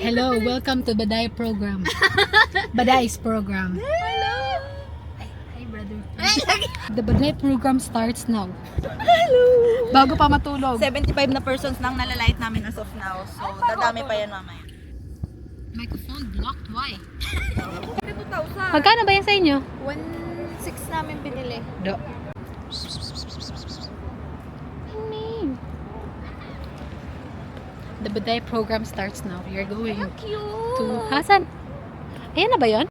Hello, welcome to Baday program. Baday's program. Hello! Hi, brother. The Baday program starts now. Hello! Bago pa matulog. 75 na persons lang nalalait namin as of now. So, dadami pa yan mamaya. Microphone blocked. Why? 2,000. Magkano ba yan sa inyo? 1,600 namin binili. Do. The Baday program starts now. We are going Cute! to Hasan. Ayan na ba yun?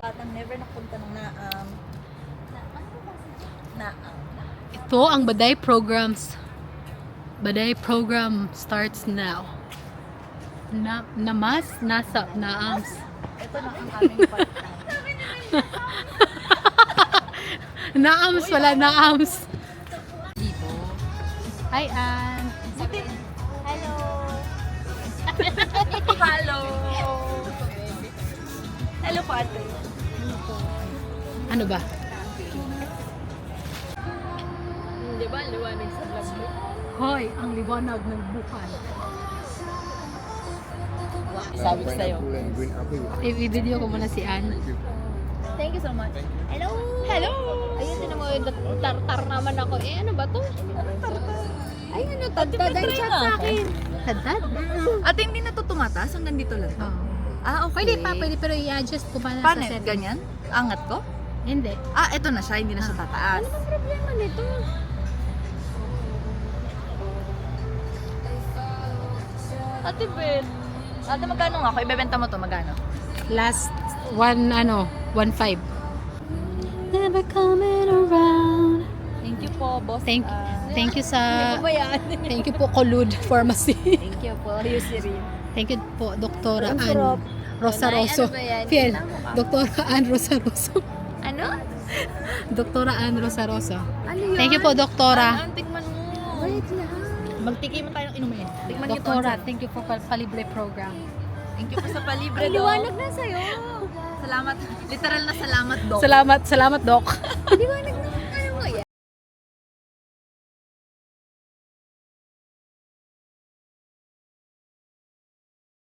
Batang never napunta ng Naam. Naam. Ito ang Baday programs. Baday program starts now. Namas, nasa, naams. Ito na ang aming part-time. Naams wala, naams. Dito. Hi, Ann. Hello! Hello! Hello po ate. Ano ba? Di ba liwanag sa vlog mo? Hoy, ang liwanag ng buhay. Sabi ko sa'yo. I-video ko muna si Ann. Thank you so much. Hello! Hello! Ayun din mo, tartar naman ako. Eh, ano ba to? Ay, ano, tad-tad ang chat sa akin. Hadad? Ate, hindi na to tumataas hanggang dito lang. Oh. Ah, okay. Pwede pa, pwede, pero i-adjust ko pa na Paano? sa setting. Ganyan? Angat ko? Hindi. Ah, eto na siya. Hindi na siya tataas. Ano problema nito? Ate, Ben. Ate, magkano nga ako? Ibebenta mo to, magkano? Last, 1.5. Never coming around. Thank you po, boss. Thank you sa, Ano ba yan? thank you po Colud Pharmacy. Thank you po, Yusiri. Thank you po, Doktora Ang Ann sarap. Rosaroso. Ano ba yan? Fiel, Kita mo ka. Doktora Ann Rosaroso. Ano? Doktora Ann Rosaroso. Ano yun? Thank you po, Doktora. Ang tikman mo. Wait lang. Magtikim tayo ng inumin. Tikman niyo to. Doktora, thank you for Palibre program. Thank you po sa palibre, Ang Dok. liwanag na sa'yo. Salamat. Literal na salamat, Dok. Salamat, Dok. Liwanag na.